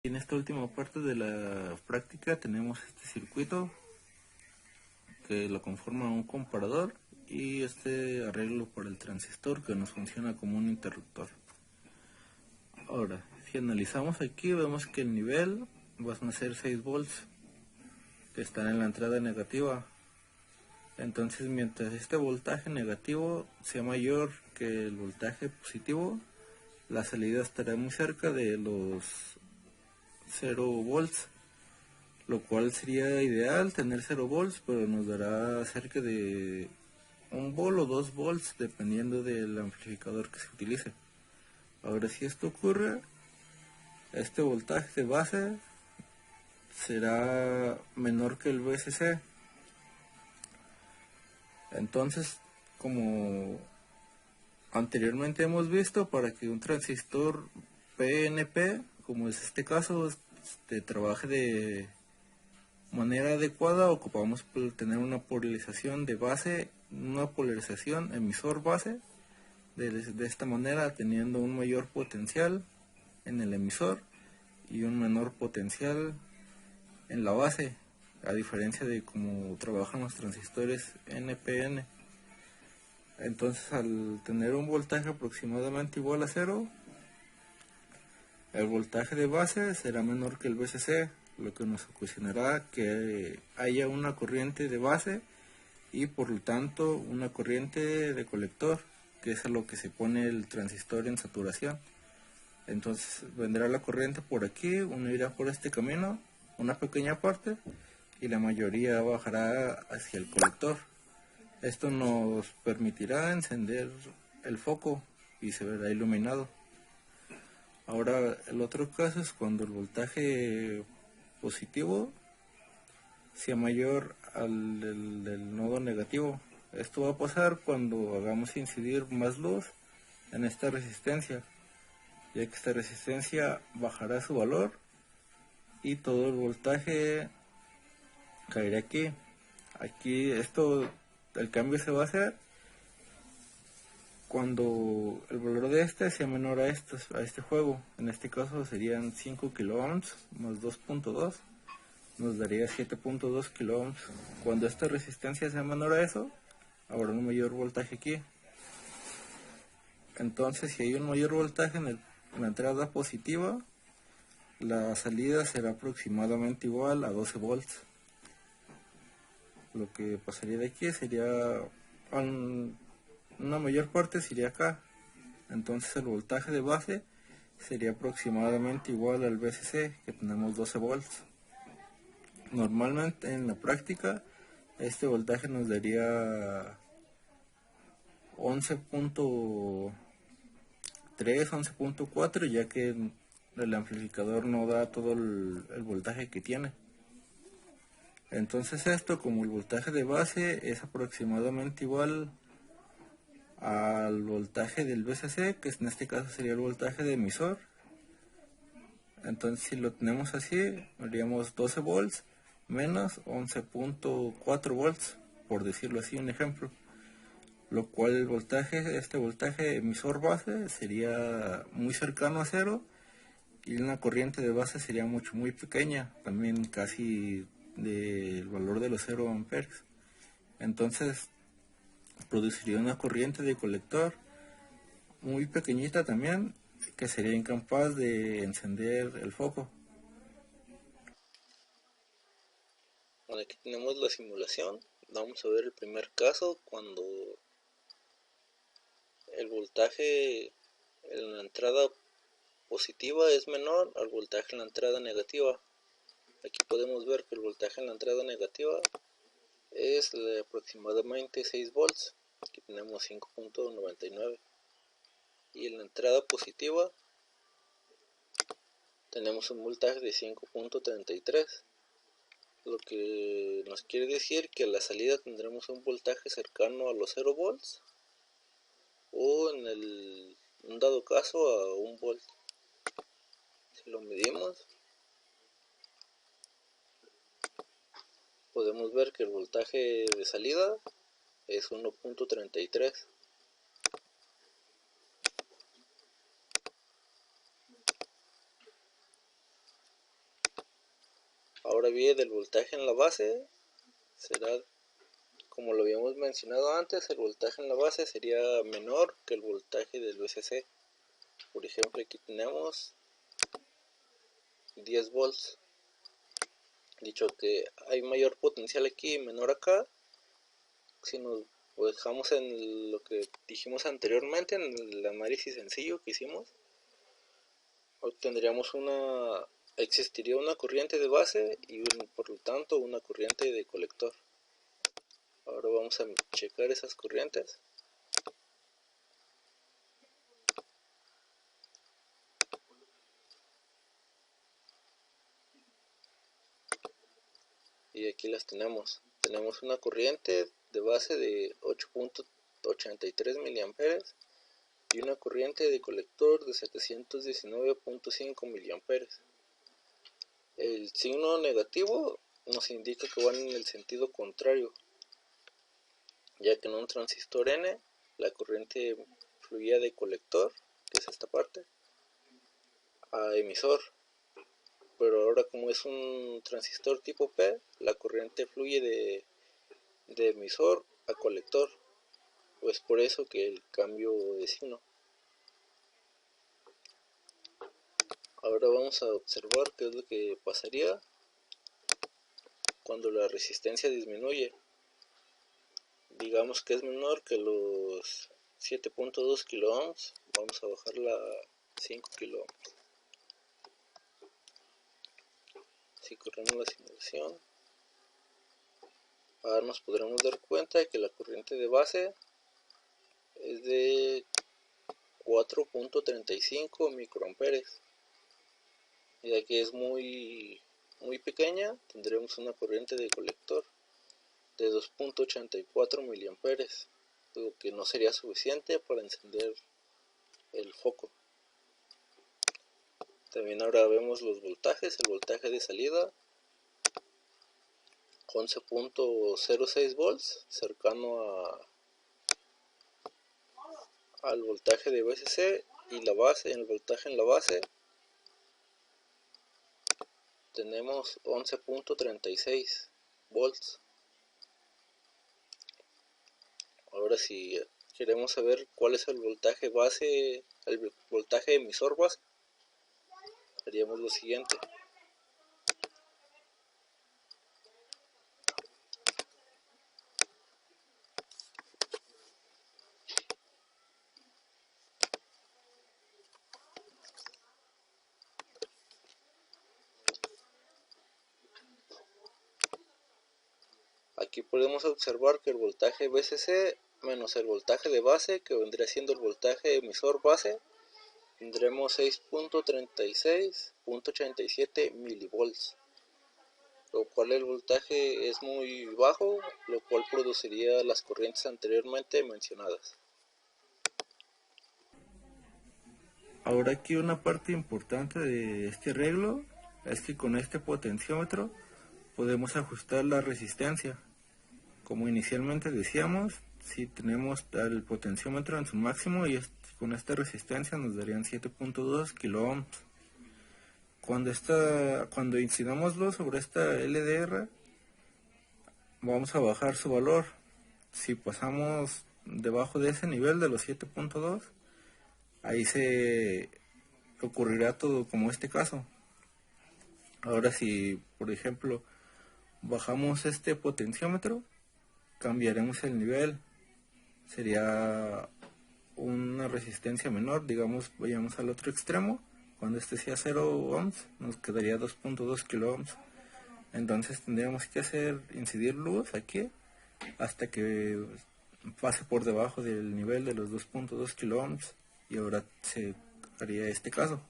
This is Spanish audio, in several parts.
En esta última parte de la práctica tenemos este circuito que lo conforma un comparador y este arreglo para el transistor que nos funciona como un interruptor. Ahora, si analizamos aquí vemos que el nivel va a ser 6 volts que están en la entrada negativa. Entonces mientras este voltaje negativo sea mayor que el voltaje positivo, la salida estará muy cerca de los 0 volts, lo cual sería ideal tener 0 volts, pero nos dará cerca de 1 volt o 2 volts dependiendo del amplificador que se utilice. Ahora, si esto ocurre, este voltaje de base será menor que el VCC. Entonces, como anteriormente hemos visto, para que un transistor PNP, como es este caso, trabaje de manera adecuada, ocupamos tener una polarización de base, una polarización emisor base, de esta manera teniendo un mayor potencial en el emisor y un menor potencial en la base, a diferencia de cómo trabajan los transistores NPN. Entonces, al tener un voltaje aproximadamente igual a 0, el voltaje de base será menor que el VCC, lo que nos ocasionará que haya una corriente de base y por lo tanto una corriente de colector, que es a lo que se pone el transistor en saturación. Entonces vendrá la corriente por aquí, uno irá por este camino, una pequeña parte, y la mayoría bajará hacia el colector. Esto nos permitirá encender el foco y se verá iluminado. Ahora, el otro caso es cuando el voltaje positivo sea mayor al del nodo negativo. Esto va a pasar cuando hagamos incidir más luz en esta resistencia, ya que esta resistencia bajará su valor y todo el voltaje caerá aquí. Aquí el cambio se va a hacer cuando el valor de este sea menor a este juego. En este caso serían 5 kiloohms más 2.2, nos daría 7.2 kiloohms. Cuando esta resistencia sea menor a eso, habrá un mayor voltaje aquí. Entonces, si hay un mayor voltaje en la entrada positiva, la salida será aproximadamente igual a 12 volts. Lo que pasaría de aquí sería, una mayor parte sería acá. Entonces el voltaje de base sería aproximadamente igual al VCC, que tenemos 12 volts. Normalmente en la práctica este voltaje nos daría 11.3, 11.4, ya que el amplificador no da todo el voltaje que tiene. Entonces esto, como el voltaje de base es aproximadamente igual al voltaje del VCC, que en este caso sería el voltaje de emisor, entonces si lo tenemos así, haríamos 12 volts menos 11.4 volts, por decirlo así, un ejemplo, lo cual este voltaje emisor base sería muy cercano a cero y una corriente de base sería muy pequeña, también casi del valor de los 0 amperes. Entonces produciría una corriente de colector muy pequeñita también, que sería incapaz de encender el foco. Bueno, aquí tenemos la simulación. Vamos a ver el primer caso cuando el voltaje en la entrada positiva es menor al voltaje en la entrada negativa. Aquí podemos ver que el voltaje en la entrada negativa es de aproximadamente 6 volts. Aquí tenemos 5.99. Y en la entrada positiva tenemos un voltaje de 5.33. Lo que nos quiere decir que a la salida tendremos un voltaje cercano a los 0 volts o en un dado caso a 1 volt. Si lo medimos, podemos ver que el voltaje de salida es 1.33. Ahora bien, el voltaje en la base será, como lo habíamos mencionado antes, el voltaje en la base sería menor que el voltaje del VCC. Por ejemplo, aquí tenemos 10 volts. Dicho que hay mayor potencial aquí y menor acá, si nos dejamos en lo que dijimos anteriormente, en el análisis sencillo que hicimos, existiría una corriente de base y por lo tanto una corriente de colector. Ahora vamos a checar esas corrientes. Y aquí las tenemos. Tenemos una corriente de base de 8.83 miliamperes y una corriente de colector de 719.5 miliamperes. El signo negativo nos indica que van en el sentido contrario, ya que en un transistor N la corriente fluía de colector, que es esta parte, a emisor, pero ahora como es un transistor tipo P, la corriente fluye de emisor a colector, pues por eso que el cambio de signo. Ahora vamos a observar qué es lo que pasaría cuando la resistencia disminuye. Digamos que es menor que los 7.2 kilo ohms, vamos a bajarla a 5 kilo ohms. Si corremos la simulación, ahora nos podremos dar cuenta de que la corriente de base es de 4.35 microamperes. Ya que es muy pequeña, tendremos una corriente de colector de 2.84 miliamperes, lo que no sería suficiente para encender el foco. También ahora vemos los voltajes. El voltaje de salida 11.06 volts, cercano al voltaje de VCC, y la base, el voltaje en la base tenemos 11.36 volts. Ahora si queremos saber cuál es el voltaje base, el voltaje emisor base, haríamos lo siguiente. Aquí podemos observar que el voltaje VCC menos el voltaje de base, que vendría siendo el voltaje emisor base, tendremos 6.36.87 milivolts, lo cual el voltaje es muy bajo, lo cual produciría las corrientes anteriormente mencionadas. Ahora aquí una parte importante de este arreglo es que con este potenciómetro podemos ajustar la resistencia. Como inicialmente decíamos, si tenemos el potenciómetro en su máximo y con esta resistencia nos darían 7.2 kilo ohms. Cuando incidámoslo sobre esta LDR, vamos a bajar su valor. Si pasamos debajo de ese nivel de los 7.2, ahí se ocurrirá todo como este caso. Ahora si, por ejemplo, bajamos este potenciómetro, cambiaremos el nivel. Sería una resistencia menor, digamos, vayamos al otro extremo. Cuando este sea 0 ohms, nos quedaría 2.2 kilo ohms. Entonces tendríamos que incidir luz aquí hasta que pase por debajo del nivel de los 2.2 kilo ohms, y ahora se haría este caso.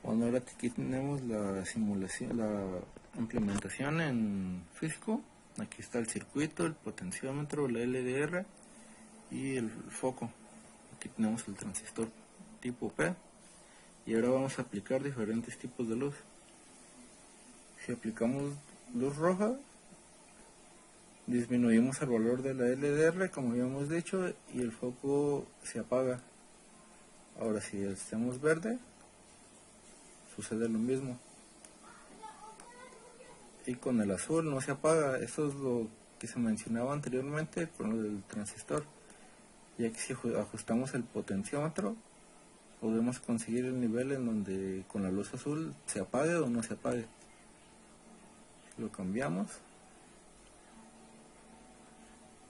Bueno, ahora aquí tenemos la simulación, la implementación en físico. Aquí está el circuito, el potenciómetro, la LDR y el foco. Aquí tenemos el transistor tipo P, y ahora vamos a aplicar diferentes tipos de luz. Si aplicamos luz roja, disminuimos el valor de la LDR como habíamos dicho y el foco se apaga. Ahora si hacemos verde, sucede lo mismo. y con el azul no se apaga. Eso es lo que se mencionaba anteriormente con lo del transistor, ya que si ajustamos el potenciómetro podemos conseguir el nivel en donde con la luz azul se apague o no se apague. Lo cambiamos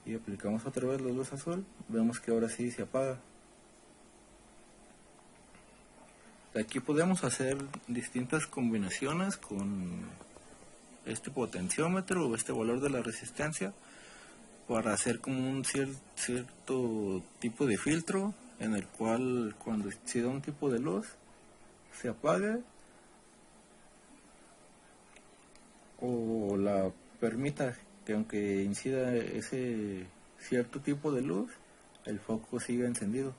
y aplicamos otra vez la luz azul, vemos que ahora sí se apaga. Aquí podemos hacer distintas combinaciones con este potenciómetro o este valor de la resistencia para hacer como un cierto tipo de filtro en el cual cuando incida un tipo de luz se apague o la permita que aunque incida ese cierto tipo de luz el foco siga encendido.